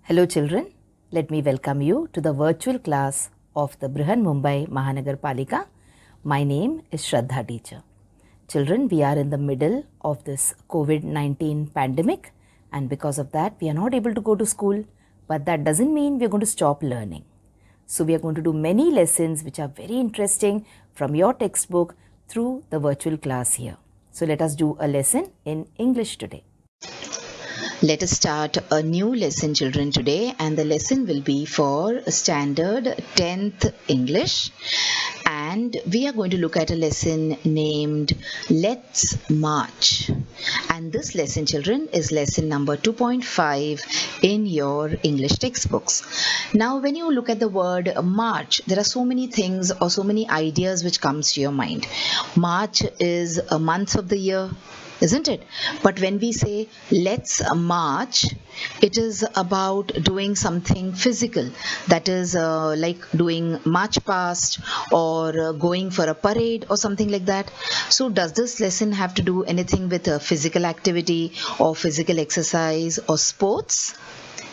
Hello children, let me welcome you to the virtual class of the Brihan Mumbai Mahanagar Palika. My name is Shraddha teacher. Children, we are in the middle of this COVID-19 pandemic, and because of that we are not able to go to school, but that doesn't mean we are going to stop learning. So we are going to do many lessons which are very interesting from your textbook through the virtual class here. So let us do a lesson in English today. Let us start a new lesson, children, today, and the lesson will be for standard 10th English, and we are going to look at a lesson named Let's March. And this lesson, children, is lesson number 2.5 in your English textbooks. Now, when you look at the word March, there are so many things or so many ideas which comes to your mind. March is a month of the year, isn't it? But when we say let's march, it is about doing something physical, that is like doing march past or going for a parade or something like that. So does this lesson have to do anything with physical activity or physical exercise or sports?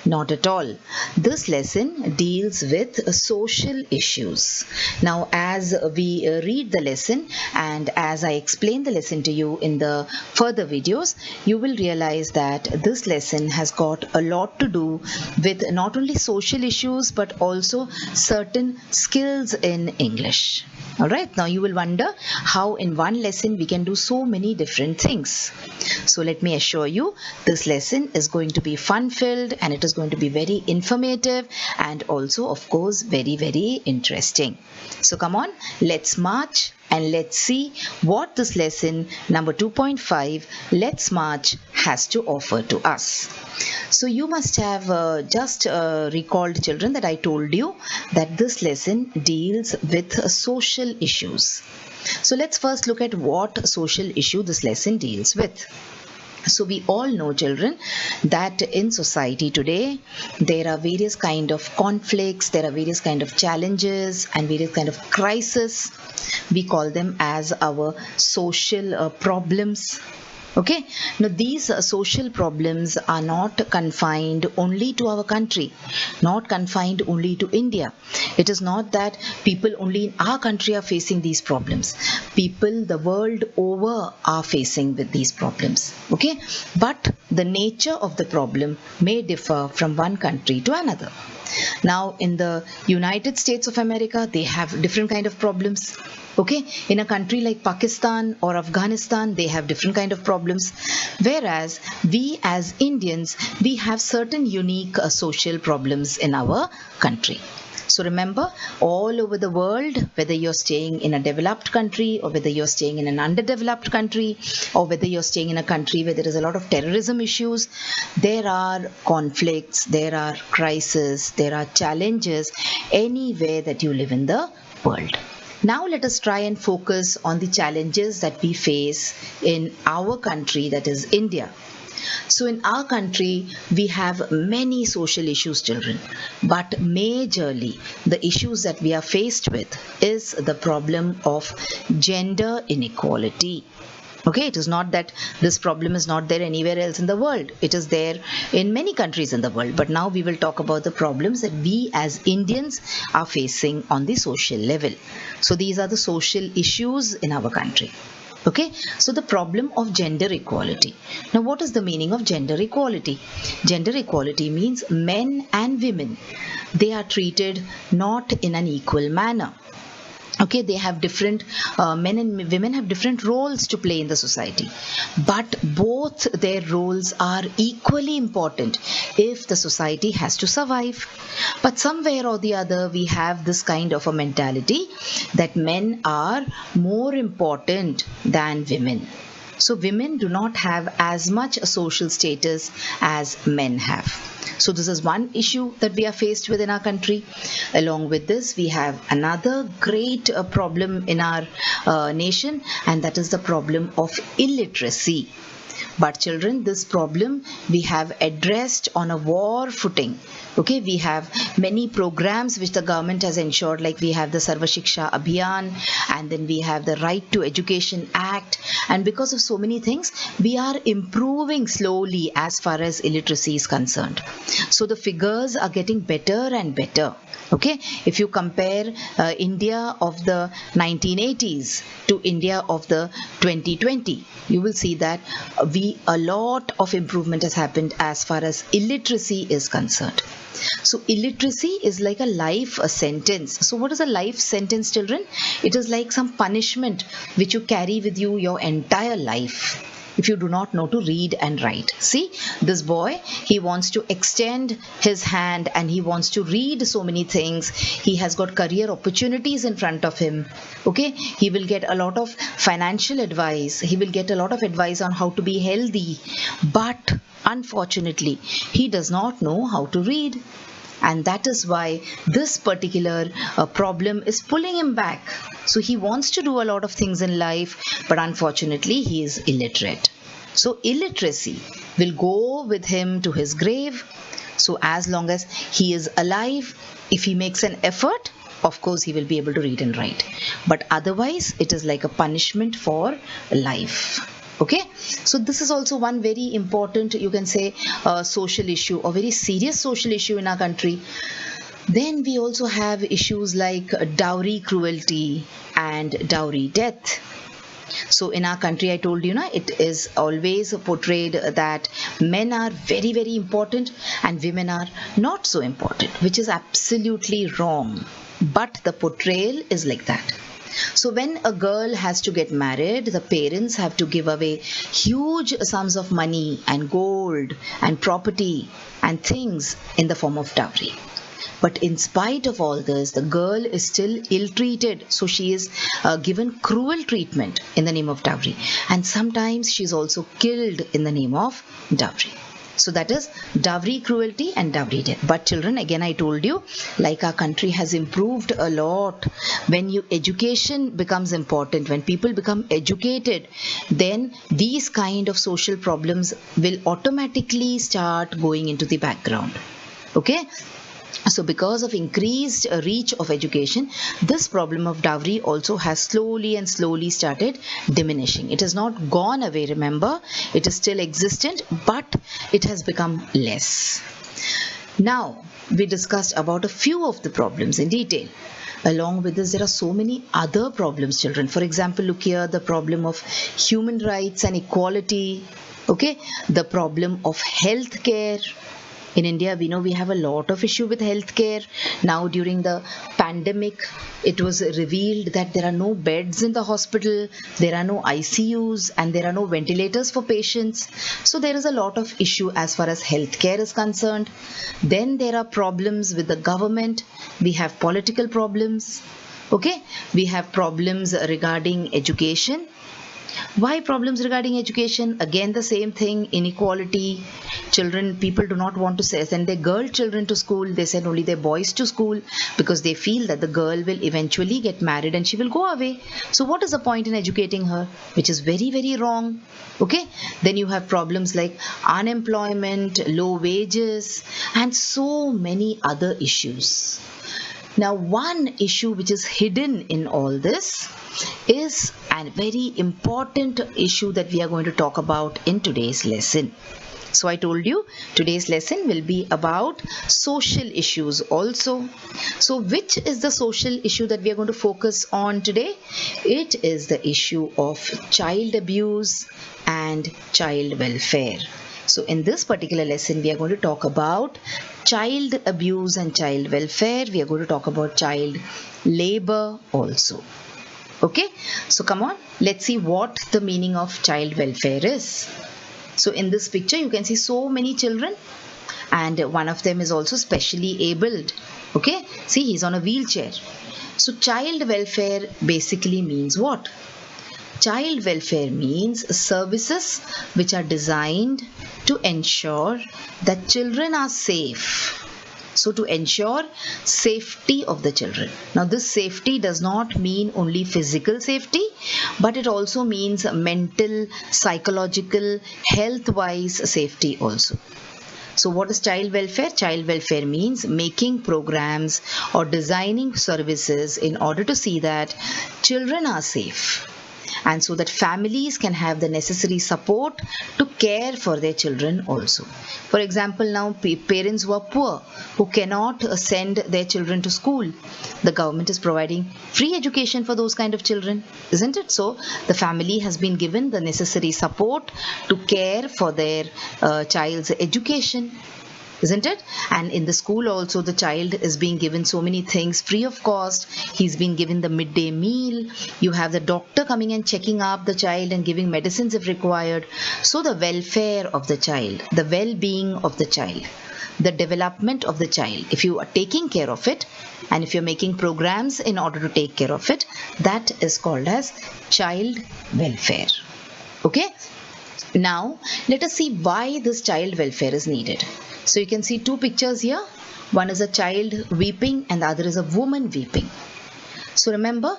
Not at all. This lesson deals with social issues. Now, as we read the lesson and as I explain the lesson to you in the further videos, you will realize that this lesson has got a lot to do with not only social issues but also certain skills in English. Alright, now you will wonder how in one lesson we can do so many different things. So let me assure you, this lesson is going to be fun-filled and it is going to be very informative and also, of course, very, very interesting. So come on, let's march and let's see what this lesson number 2.5, Let's March, has to offer to us. So you must have just recalled, children, that I told you that this lesson deals with social issues. So let's first look at what social issue this lesson deals with. So we all know, children, that in society today there are various kind of conflicts, there are various kind of challenges and various kind of crises. We call them as our social problems. Okay, now these social problems are not confined only to our country, not confined only to India. It is not that people only in our country are facing these problems. People the world over are facing with these problems. Okay, but the nature of the problem may differ from one country to another. Now, in the United States of America, they have different kind of problems. Okay, in a country like Pakistan or Afghanistan, they have different kind of problems. Whereas we as Indians, we have certain unique social problems in our country. So remember, all over the world, whether you're staying in a developed country or whether you're staying in an underdeveloped country or whether you're staying in a country where there is a lot of terrorism issues, there are conflicts, there are crises, there are challenges anywhere that you live in the world. Now let us try and focus on the challenges that we face in our country, that is India. So in our country, we have many social issues, children, but majorly the issues that we are faced with is the problem of gender inequality. Okay, it is not that this problem is not there anywhere else in the world. It is there in many countries in the world. But now we will talk about the problems that we as Indians are facing on the social level. So these are the social issues in our country. Okay, so the problem of gender equality. Now, what is the meaning of gender equality? Gender equality means men and women, they are treated not in an equal manner. Okay, they have different, men and women have different roles to play in the society, but both their roles are equally important if the society has to survive. But somewhere or the other, we have this kind of a mentality that men are more important than women. So women do not have as much a social status as men have. So this is one issue that we are faced with in our country. Along with this, we have another great problem in our nation, and that is the problem of illiteracy. But children, this problem we have addressed on a war footing. Okay, we have many programs which the government has ensured, like we have the Sarva Shiksha Abhiyan, and then we have the Right to Education Act, and because of so many things, we are improving slowly as far as illiteracy is concerned. So the figures are getting better and better. Okay, if you compare India of the 1980s to India of the 2020, you will see that a lot of improvement has happened as far as illiteracy is concerned. So illiteracy is like a life sentence. So what is a life sentence, children? It is like some punishment which you carry with you your entire life if you do not know to read and write. See, this boy, he wants to extend his hand and he wants to read so many things. He has got career opportunities in front of him. Okay, he will get a lot of financial advice. He will get a lot of advice on how to be healthy. But unfortunately, he does not know how to read. And that is why this particular problem is pulling him back. So he wants to do a lot of things in life, but unfortunately he is illiterate. So illiteracy will go with him to his grave. So as long as he is alive, if he makes an effort, of course he will be able to read and write. But otherwise it is like a punishment for life. Okay, so this is also one very important, you can say, social issue, or very serious social issue in our country. Then we also have issues like dowry cruelty and dowry death. So in our country, I told you, it is always portrayed that men are very, very important and women are not so important, which is absolutely wrong. But the portrayal is like that. So when a girl has to get married, the parents have to give away huge sums of money and gold and property and things in the form of dowry. But in spite of all this, the girl is still ill-treated. So she is given cruel treatment in the name of dowry. And sometimes she is also killed in the name of dowry. So that is dowry cruelty and dowry death. But children, again I told you, like our country has improved a lot. When education becomes important, when people become educated, then these kind of social problems will automatically start going into the background. Okay. So because of increased reach of education, this problem of dowry also has slowly and slowly started diminishing. It has not gone away, remember, it is still existent, but it has become less. Now, we discussed about a few of the problems in detail. Along with this, there are so many other problems, children. For example, look here, the problem of human rights and equality, okay, the problem of health care. In India, we know we have a lot of issue with healthcare. Now, during the pandemic, it was revealed that there are no beds in the hospital, there are no ICUs, and there are no ventilators for patients. So there is a lot of issue as far as healthcare is concerned. Then there are problems with the government. We have political problems. Okay, we have problems regarding education. Why problems regarding education? Again, the same thing, inequality. Children, people do not want to send their girl children to school. They send only their boys to school because they feel that the girl will eventually get married and she will go away. So what is the point in educating her? Which is very, very wrong. Okay. Then you have problems like unemployment, low wages, and so many other issues. Now, one issue which is hidden in all this is a very important issue that we are going to talk about in today's lesson. So I told you today's lesson will be about social issues also. So which is the social issue that we are going to focus on today? It is the issue of child abuse and child welfare. So in this particular lesson, we are going to talk about child abuse and child welfare. We are going to talk about child labor also. Okay, so come on, let's see what the meaning of child welfare is. So in this picture, you can see so many children, and one of them is also specially abled. Okay, see, he's on a wheelchair. So child welfare basically means what? Child welfare means services which are designed to ensure that children are safe So to ensure safety of the children. Now this safety does not mean only physical safety, but it also means mental, psychological, health-wise safety also. So what is child welfare? Child welfare means making programs or designing services in order to see that children are safe, and so that families can have the necessary support to care for their children also. For example, now parents who are poor, who cannot send their children to school, the government is providing free education for those kind of children, isn't it? So the family has been given the necessary support to care for their child's education, isn't it? And in the school also, the child is being given so many things free of cost. He's been given the midday meal. You have the doctor coming and checking up the child and giving medicines if required. So the welfare of the child, the well-being of the child, the development of the child, if you are taking care of it and if you're making programs in order to take care of it, that is called as child welfare. Okay? Now let us see why this child welfare is needed. So you can see two pictures here. One is a child weeping and the other is a woman weeping. So remember,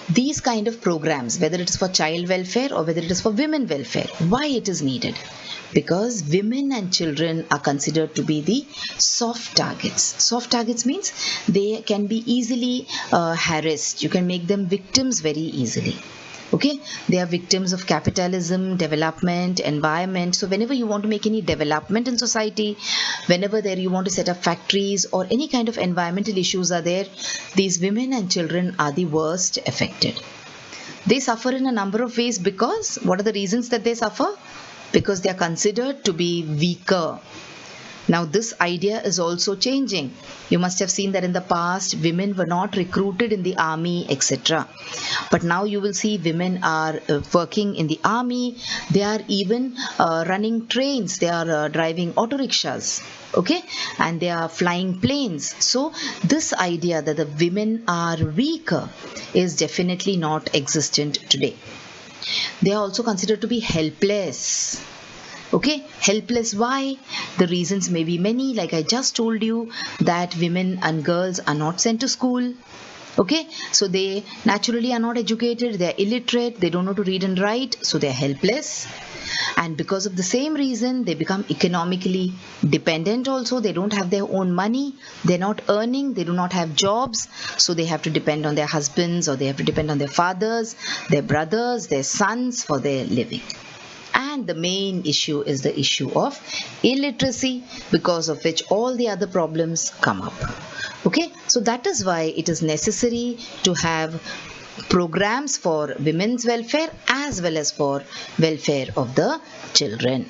these kind of programs, whether it is for child welfare or whether it is for women welfare, why it is needed? Because women and children are considered to be the soft targets. Soft targets means they can be easily harassed. You can make them victims very easily. Okay, they are victims of capitalism, development, environment. So whenever you want to make any development in society, whenever there you want to set up factories or any kind of environmental issues are there, these women and children are the worst affected. They suffer in a number of ways because, what are the reasons that they suffer? Because they are considered to be weaker. Now this idea is also changing. You must have seen that in the past women were not recruited in the army, etc. But now you will see women are working in the army. They are even running trains. They are driving auto rickshaws. Okay, and they are flying planes. So this idea that the women are weaker is definitely not existent today. They are also considered to be helpless. Okay, helpless. Why? The reasons may be many. Like I just told you, that women and girls are not sent to school. Okay, so they naturally are not educated. They are illiterate. They don't know to read and write. So they are helpless. And because of the same reason, they become economically dependent also. They don't have their own money. They're not earning. They do not have jobs. So they have to depend on their husbands, or they have to depend on their fathers, their brothers, their sons for their living. And the main issue is the issue of illiteracy, because of which all the other problems come up. Okay, so that is why it is necessary to have programs for women's welfare as well as for welfare of the children.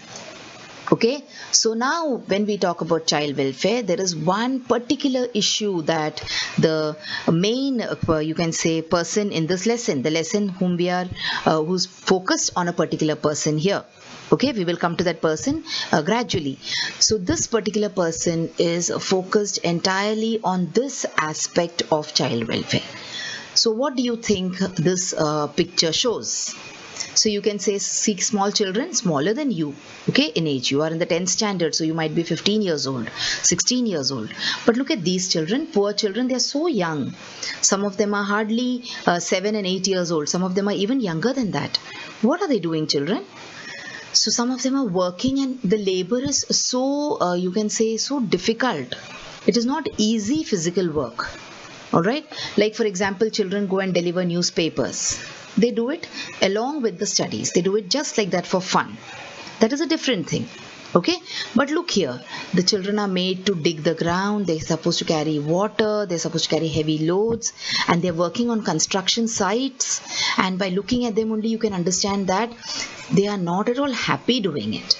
Okay, so now when we talk about child welfare, there is one particular issue that the main, you can say, person in this lesson, the lesson whom we are, who's focused on a particular person here. Okay, we will come to that person gradually. So this particular person is focused entirely on this aspect of child welfare. So what do you think this picture shows? So you can say, see small children smaller than you, okay, in age. You are in the 10th standard, so you might be 15 years old, 16 years old. But look at these children, poor children, they are so young. Some of them are hardly 7 and 8 years old. Some of them are even younger than that. What are they doing, children? So some of them are working, and the labor is so, you can say, so difficult. It is not easy physical work. Alright, like for example, children go and deliver newspapers. They do it along with the studies. They do it just like that for fun. That is a different thing. Okay, but look here, the children are made to dig the ground. They're supposed to carry water. They're supposed to carry heavy loads, and they're working on construction sites. And by looking at them only, you can understand that they are not at all happy doing it.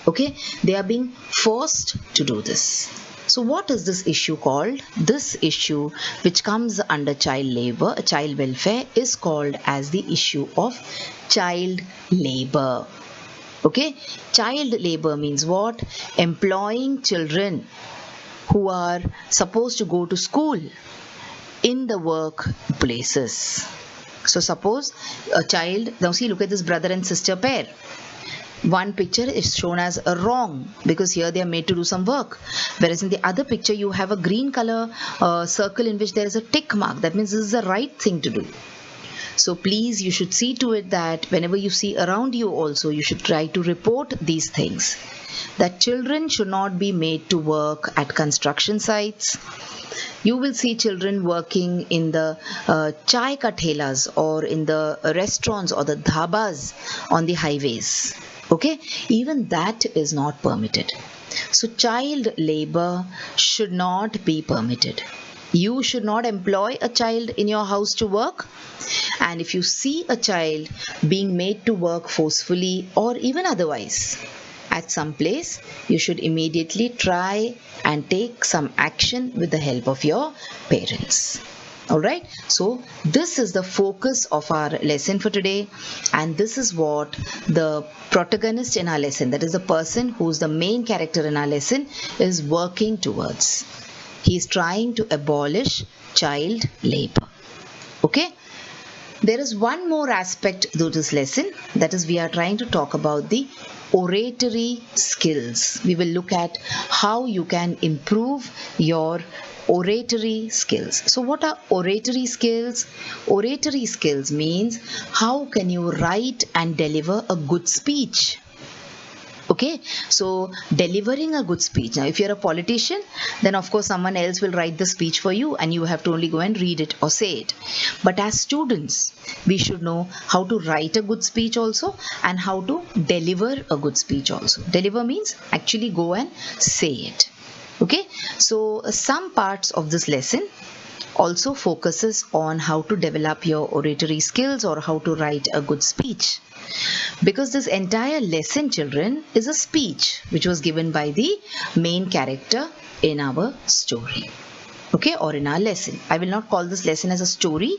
Okay, they are being forced to do this. So what is this issue called? This issue, which comes under child labor, child welfare, is called as the issue of child labor. Okay, child labor means what? Employing children who are supposed to go to school in the workplaces. So suppose a child, now see, look at this brother and sister pair. one picture is shown as a wrong because here they are made to do some work, whereas in the other picture you have a green color circle in which there is a tick mark. That means this is the right thing to do. So please, you should see to it that whenever you see around you also, you should try to report these things. That children should not be made to work at construction sites. You will see children working in the chai ka thelas or in the restaurants or the dhabas on the highways. Okay, even that is not permitted. So child labor should not be permitted. You should not employ a child in your house to work. And if you see a child being made to work forcefully or even otherwise at some place, you should immediately try and take some action with the help of your parents. Alright, so this is the focus of our lesson for today, and this is what the protagonist in our lesson, that is the person who is the main character in our lesson, is working towards. He is trying to abolish child labor. Okay, there is one more aspect to this lesson, that is we are trying to talk about the oratory skills. We will look at how you can improve your oratory skills. So what are oratory skills? Oratory skills means how can you write and deliver a good speech. Okay, so delivering a good speech. Now, if you're a politician, then of course someone else will write the speech for you and you have to only go and read it or say it. But as students, we should know how to write a good speech also and how to deliver a good speech also. Deliver means actually go and say it. Okay, so some parts of this lesson also focuses on how to develop your oratory skills or how to write a good speech. Because this entire lesson, children, is a speech which was given by the main character in our story. Okay, or in our lesson. I will not call this lesson as a story,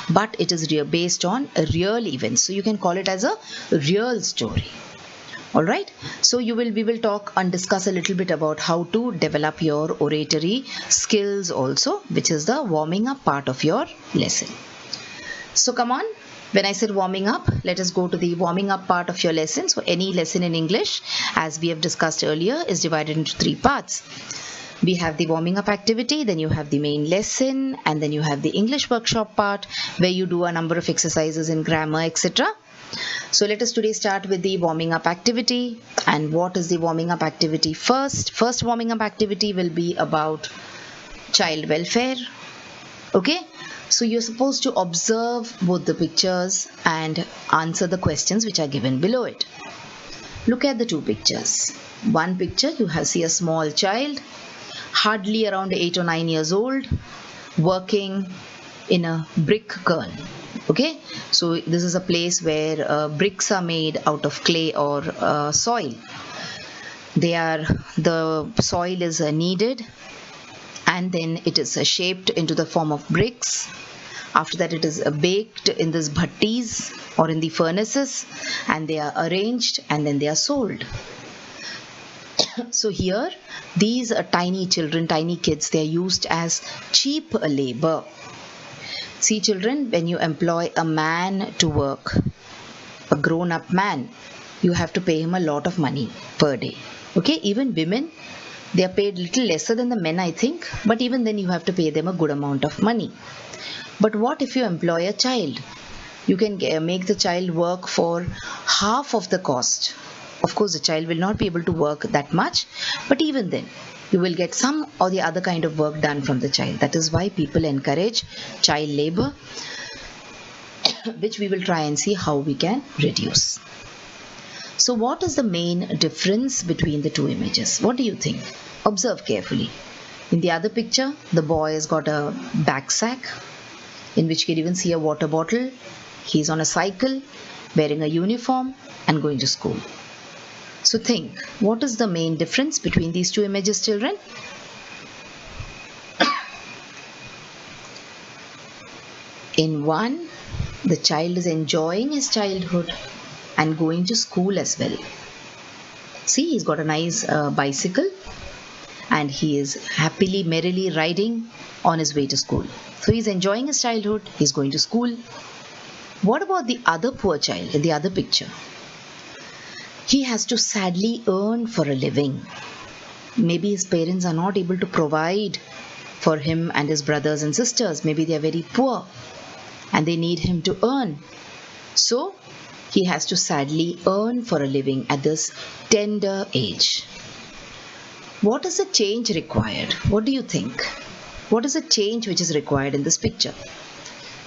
but it is based on a real event. So you can call it as a real story. Alright, so we will talk and discuss a little bit about how to develop your oratory skills also, which is the warming up part of your lesson. So come on, when I said warming up, let us go to the warming up part of your lesson. So any lesson in English, as we have discussed earlier, is divided into 3 parts. We have the warming up activity, then you have the main lesson, and then you have the English workshop part where you do a number of exercises in grammar, etc. So let us today start with the warming up activity. And what is the warming up activity first? First warming up activity will be about child welfare. Okay, so you're supposed to observe both the pictures and answer the questions which are given below it. Look at the 2 pictures. One picture you see a small child, hardly around 8 or 9 years old, working in a brick kiln. Okay, so this is a place where bricks are made out of clay or soil. The soil is kneaded and then it is shaped into the form of bricks. After that it is baked in these bhattis or in the furnaces, and they are arranged and then they are sold. So here these tiny children, tiny kids, they are used as cheap labor. See children, when you employ a man to work, a grown-up man, you have to pay him a lot of money per day. Okay, even women, they are paid little lesser than the men, I think, but even then you have to pay them a good amount of money. But what if you employ a child? You can make the child work for half of the cost. Of course, the child will not be able to work that much, but even then, you will get some or the other kind of work done from the child. That is why people encourage child labor, which we will try and see how we can reduce. So what is the main difference between the 2 images? What do you think? Observe carefully. In the other picture, the boy has got a backpack in which you can even see a water bottle. He is on a cycle, wearing a uniform and going to school. So think, what is the main difference between these 2 images, children? In one, the child is enjoying his childhood and going to school as well. See, he's got a nice bicycle and he is happily, merrily riding on his way to school. So he's enjoying his childhood, he's going to school. What about the other poor child in the other picture? he has to sadly earn for a living. Maybe his parents are not able to provide for him and his brothers and sisters. Maybe they are very poor and they need him to earn. So he has to sadly earn for a living at this tender age. What is the change required? What do you think? What is the change which is required in this picture?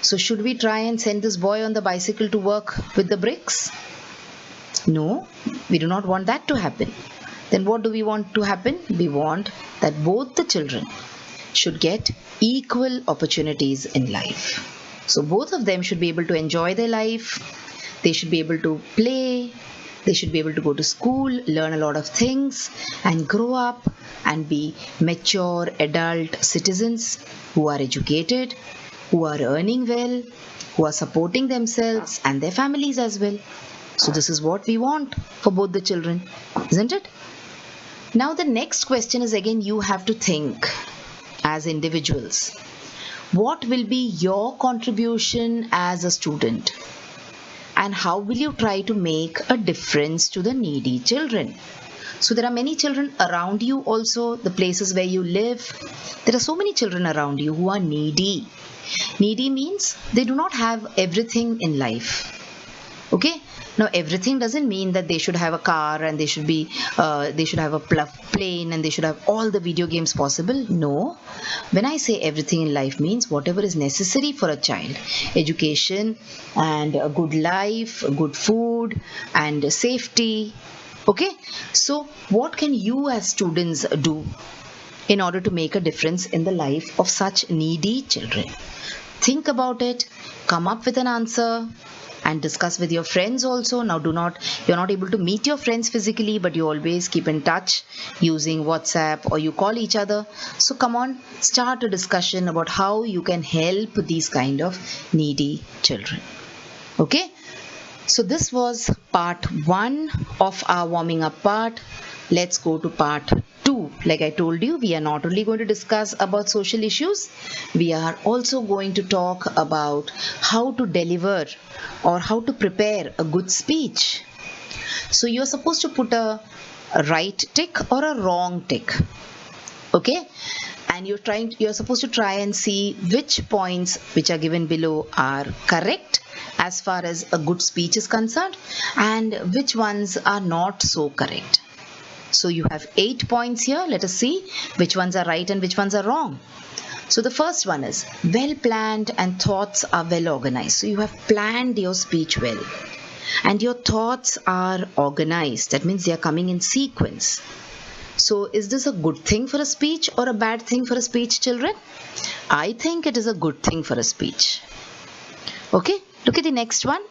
So should we try and send this boy on the bicycle to work with the bricks? No, we do not want that to happen. Then what do we want to happen? We want that both the children should get equal opportunities in life. So both of them should be able to enjoy their life. They should be able to play. They should be able to go to school, learn a lot of things, and grow up and be mature adult citizens who are educated, who are earning well, who are supporting themselves and their families as well. So this is what we want for both the children, isn't it? Now the next question is, again, you have to think as individuals. What will be your contribution as a student? And how will you try to make a difference to the needy children? So there are many children around you also, the places where you live. There are so many children around you who are needy. Needy means they do not have everything in life. Okay? Now everything doesn't mean that they should have a car and they should have a plane and they should have all the video games possible. No. When I say everything in life means whatever is necessary for a child. Education and a good life, good food and safety. Okay. So what can you as students do in order to make a difference in the life of such needy children? Think about it. Come up with an answer. And discuss with your friends also. Now you're not able to meet your friends physically, but you always keep in touch using WhatsApp or you call each other. So come on, start a discussion about how you can help these kind of needy children. Okay, so this was part 1 of our warming up part. Let's go to part 2. Like I told you, we are not only going to discuss about social issues, we are also going to talk about how to deliver or how to prepare a good speech. So you're supposed to put a right tick or a wrong tick. Okay? And you're supposed to try and see which points which are given below are correct as far as a good speech is concerned and which ones are not so correct. So you have 8 points here. Let us see which ones are right and which ones are wrong. So the first one is well planned and thoughts are well organized. So you have planned your speech well and your thoughts are organized. That means they are coming in sequence. So is this a good thing for a speech or a bad thing for a speech, children? I think it is a good thing for a speech. Okay, look at the next one.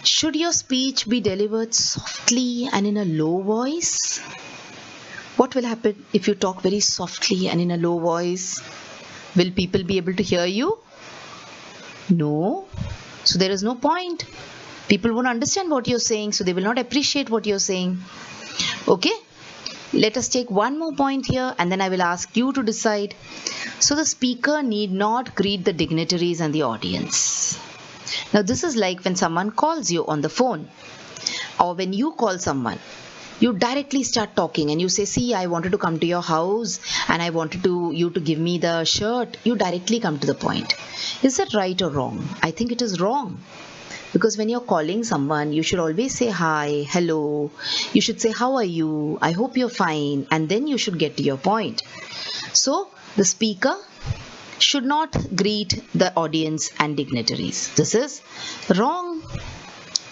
Should your speech be delivered softly and in a low voice? What will happen if you talk very softly and in a low voice? Will people be able to hear you? No. So there is no point. People won't understand what you're saying, so they will not appreciate what you're saying. Okay? Let us take one more point here and then I will ask you to decide. So the speaker need not greet the dignitaries and the audience. Now this is like when someone calls you on the phone or when you call someone. You directly start talking and you say, see, I wanted to come to your house and I wanted you to give me the shirt. You directly come to the point. Is that right or wrong? I think it is wrong. Because when you're calling someone, you should always say hi, hello. You should say, how are you? I hope you're fine. And then you should get to your point. So the speaker should not greet the audience and dignitaries. This is wrong,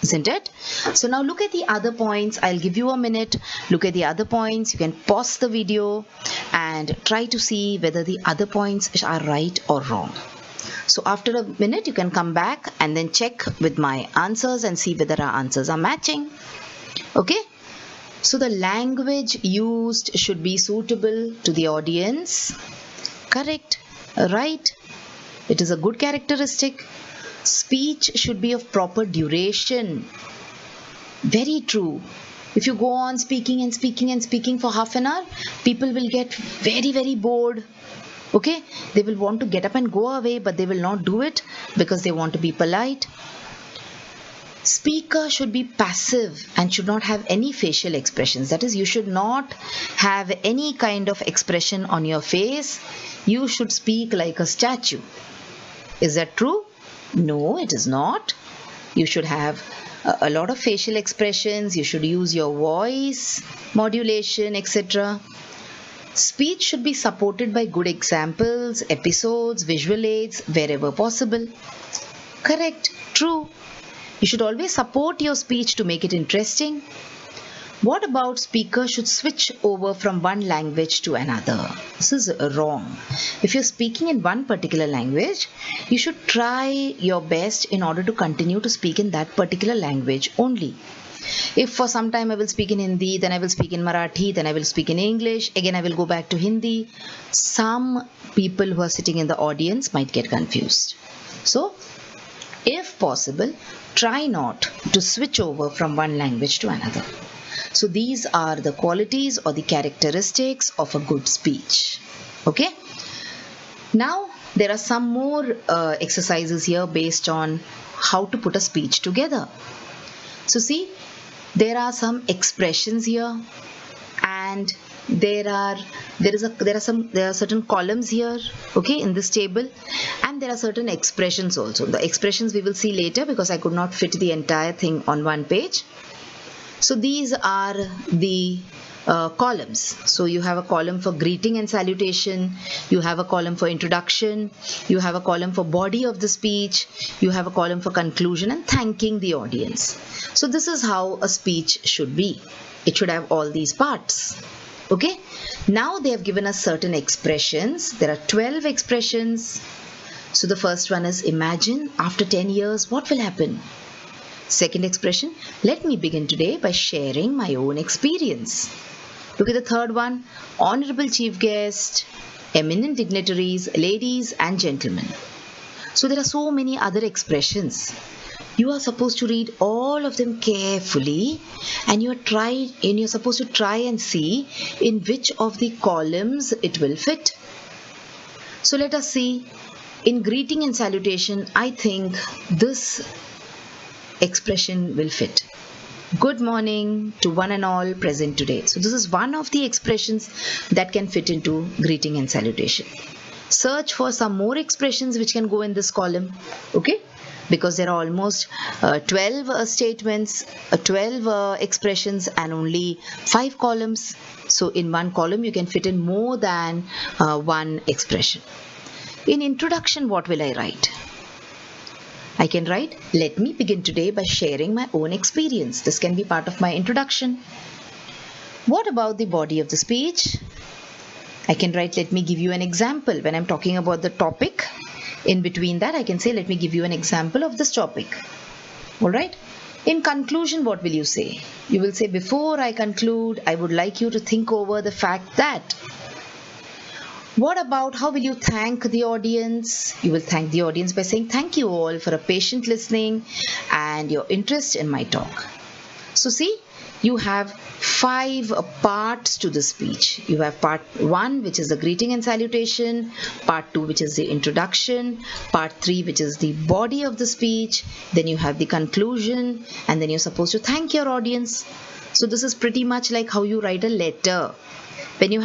isn't it? So now look at the other points. I'll give you a minute. Look at the other points. You can pause the video and try to see whether the other points are right or wrong. So after a minute, you can come back and then check with my answers and see whether our answers are matching. Okay? So the language used should be suitable to the audience. Correct. Right. It is a good characteristic. Speech should be of proper duration. Very true. If you go on speaking and speaking and speaking for half an hour, people will get very, very bored. Okay? They will want to get up and go away, but they will not do it because they want to be polite. Speaker should be passive and should not have any facial expressions. That is, you should not have any kind of expression on your face. You should speak like a statue. Is that true? No, it is not. You should have a lot of facial expressions. You should use your voice modulation, etc. Speech should be supported by good examples, episodes, visual aids wherever possible. Correct, true. You should always support your speech to make it interesting. What about speaker should switch over from one language to another? This is wrong. If you're speaking in one particular language, you should try your best in order to continue to speak in that particular language only. If for some time I will speak in Hindi, then I will speak in Marathi, then I will speak in English, again I will go back to Hindi, some people who are sitting in the audience might get confused. So, if possible, try not to switch over from one language to another. So these are the qualities or the characteristics of a good speech. Okay. Now there are some more exercises here based on how to put a speech together. So see, there are some expressions here, and there are certain columns here, okay, in this table, and there are certain expressions also. The expressions we will see later because I could not fit the entire thing on one page. So these are the columns. So you have a column for greeting and salutation, you have a column for introduction, you have a column for body of the speech, you have a column for conclusion and thanking the audience. So this is how a speech should be. It should have all these parts. Okay. Now they have given us certain expressions. There are 12 expressions. So the first one is, imagine after 10 years what will happen. Second expression, let me begin today by sharing my own experience. Look at the third one, honorable chief guest, eminent dignitaries, ladies and gentlemen. So there are so many other expressions. You are supposed to read all of them carefully, and you're supposed to try and see in which of the columns it will fit. So let us see. In greeting and salutation, I think this expression will fit. Good morning to one and all present today. So this is one of the expressions that can fit into greeting and salutation. Search for some more expressions which can go in this column, okay? Because there are almost 12 statements, 12 expressions and only 5 columns. So in one column you can fit in more than one expression. In introduction, what will I write? I can write, let me begin today by sharing my own experience. This can be part of my introduction. What about the body of the speech? I can write, let me give you an example. When I'm talking about the topic, in between that I can say, let me give you an example of this topic. Alright. In conclusion, what will you say? You will say, before I conclude, I would like you to think over the fact that. What about how will you thank the audience? You will thank the audience by saying, thank you all for a patient listening and your interest in my talk. So see, you have 5 parts to the speech. You have part 1, which is the greeting and salutation, part 2, which is the introduction, part 3, which is the body of the speech, then you have the conclusion, and then you're supposed to thank your audience. So this is pretty much like how you write a letter. When you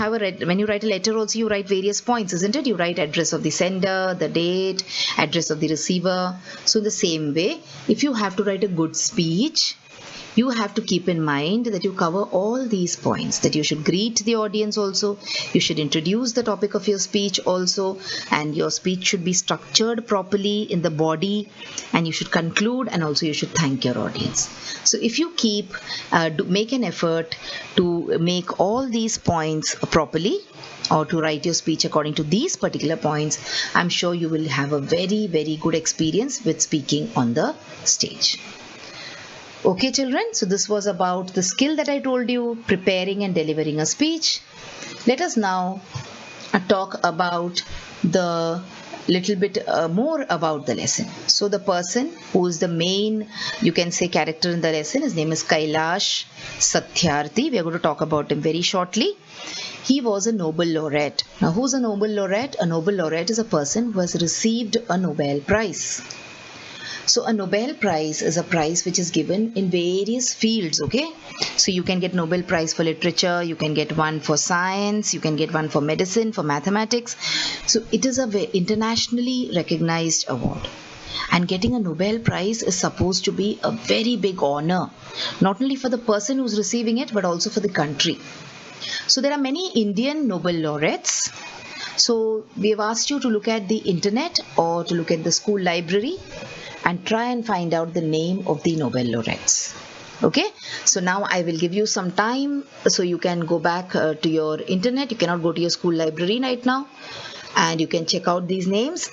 write a letter also, you write various points, isn't it? You write address of the sender, the date, address of the receiver. So in the same way, if you have to write a good speech, you have to keep in mind that you cover all these points, that you should greet the audience also, you should introduce the topic of your speech also, and your speech should be structured properly in the body, and you should conclude, and also you should thank your audience. So if you make an effort to make all these points properly, or to write your speech according to these particular points, I'm sure you will have a very, very good experience with speaking on the stage. Okay children, so this was about the skill that I told you, preparing and delivering a speech. Let us now talk about the little bit more about the lesson. So the person who is the main, you can say, character in the lesson, his name is Kailash Satyarthi. We are going to talk about him very shortly. He was a Nobel laureate. Now who's a Nobel laureate? A Nobel laureate is a person who has received a Nobel Prize. So a Nobel Prize is a prize which is given in various fields, okay? So you can get Nobel Prize for literature, you can get one for science, you can get one for medicine, for mathematics. So it is a internationally recognized award. And getting a Nobel Prize is supposed to be a very big honor, not only for the person who's receiving it, but also for the country. So there are many Indian Nobel laureates. So we have asked you to look at the internet or to look at the school library and try and find out the name of the Nobel laureates. Okay, so now I will give you some time so you can go back to your internet. You cannot go to your school library right now, and you can check out these names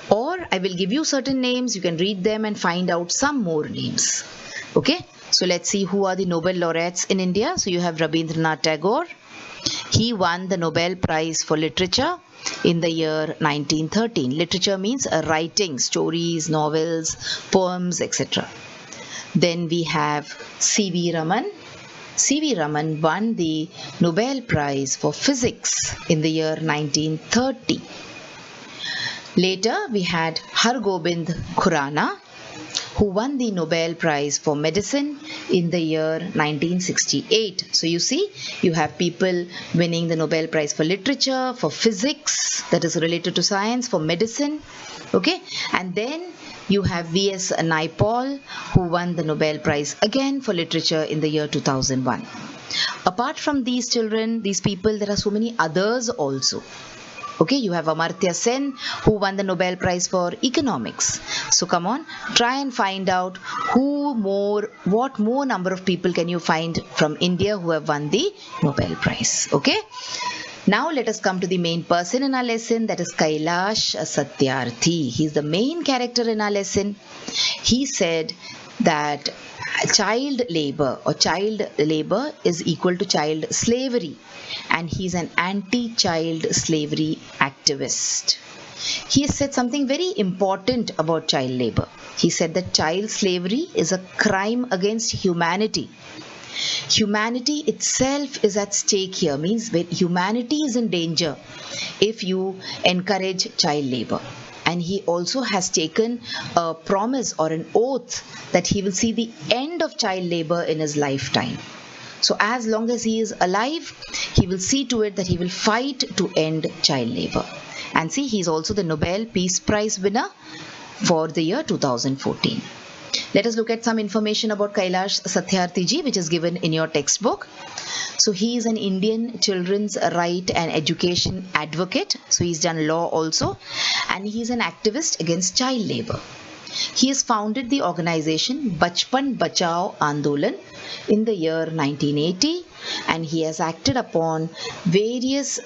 or I will give you certain names, you can read them and find out some more names. Okay, so let's see who are the Nobel laureates in India. So you have Rabindranath Tagore. He won the Nobel Prize for Literature in the year 1913. Literature means writing, stories, novels, poems, etc. Then we have C.V. Raman. C.V. Raman won the Nobel Prize for Physics in the year 1930. Later we had Hargobind Khurana, who won the Nobel Prize for Medicine in the year 1968. So you see, you have people winning the Nobel Prize for Literature, for Physics, that is related to science, for medicine. Okay, and then you have V.S. Naipaul, who won the Nobel Prize again for Literature in the year 2001. Apart from these children, these people, there are so many others also. Okay, you have Amartya Sen, who won the Nobel Prize for Economics. So come on, try and find out what more number of people can you find from India who have won the Nobel Prize. Okay, now let us come to the main person in our lesson, that is Kailash Satyarthi. He is the main character in our lesson. He said that child labor is equal to child slavery, and he is an anti-child slavery activist. He has said something very important about child labor. He said that child slavery is a crime against humanity. Humanity itself is at stake here, means humanity is in danger if you encourage child labor. And he also has taken a promise or an oath that he will see the end of child labor in his lifetime. So as long as he is alive, he will see to it that he will fight to end child labor. And see, he is also the Nobel Peace Prize winner for the year 2014. Let us look at some information about Kailash Satyarthi ji, which is given in your textbook. So he is an Indian children's right and education advocate. So he's done law also, and he is an activist against child labor. He has founded the organization Bachpan Bachao Andolan in the year 1980, and he has acted upon various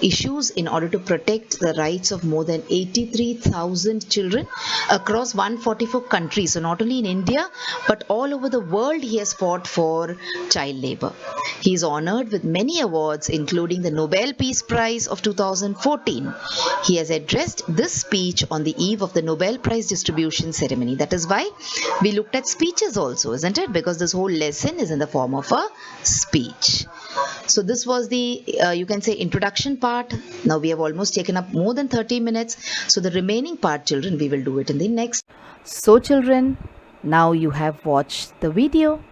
issues in order to protect the rights of more than 83,000 children across 144 countries. So not only in India but all over the world he has fought for child labor. He is honored with many awards, including the Nobel Peace Prize of 2014. He has addressed this speech on the eve of the Nobel Prize distribution ceremony. That is why we looked at speeches also, isn't it? Because this whole lesson is in the form of a speech. So this was the you can say introduction part. Now we have almost taken up more than 30 minutes. So the remaining part, children, we will do it in the next. So children, now you have watched the video.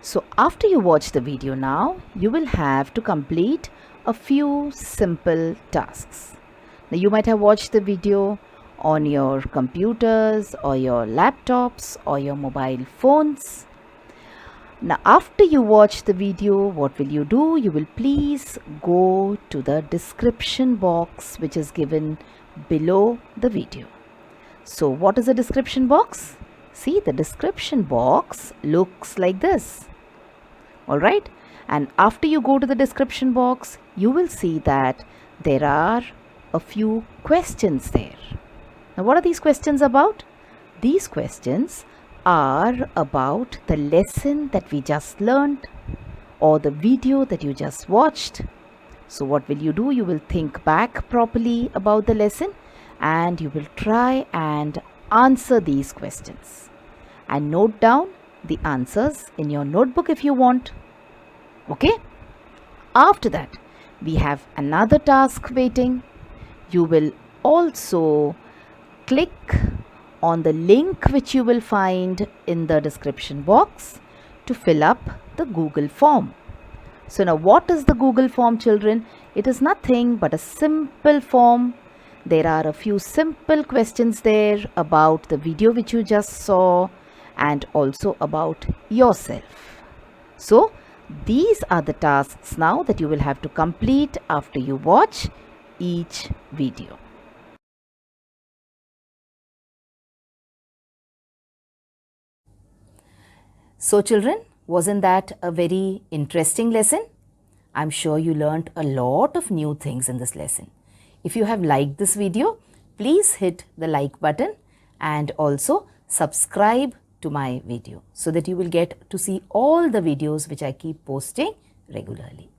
So after you watch the video now, you will have to complete a few simple tasks. Now you might have watched the video on your computers or your laptops or your mobile phones. Now after you watch the video, what will you do? You will please go to the description box which is given below the video. So what is the description box? See, the description box looks like this. Alright, and after you go to the description box, you will see that there are a few questions there. Now what are these questions about? These questions are about the lesson that we just learned or the video that you just watched. So what will you do? You will think back properly about the lesson and you will try and answer these questions and note down the answers in your notebook if you want. Okay? After that, we have another task waiting. You will also click on the link which you will find in the description box to fill up the Google form. So now what is the Google form, children? It is nothing but a simple form. There are a few simple questions there about the video which you just saw and also about yourself. So these are the tasks now that you will have to complete after you watch each video. So children, wasn't that a very interesting lesson? I'm sure you learnt a lot of new things in this lesson. If you have liked this video, please hit the like button and also subscribe to my video so that you will get to see all the videos which I keep posting regularly.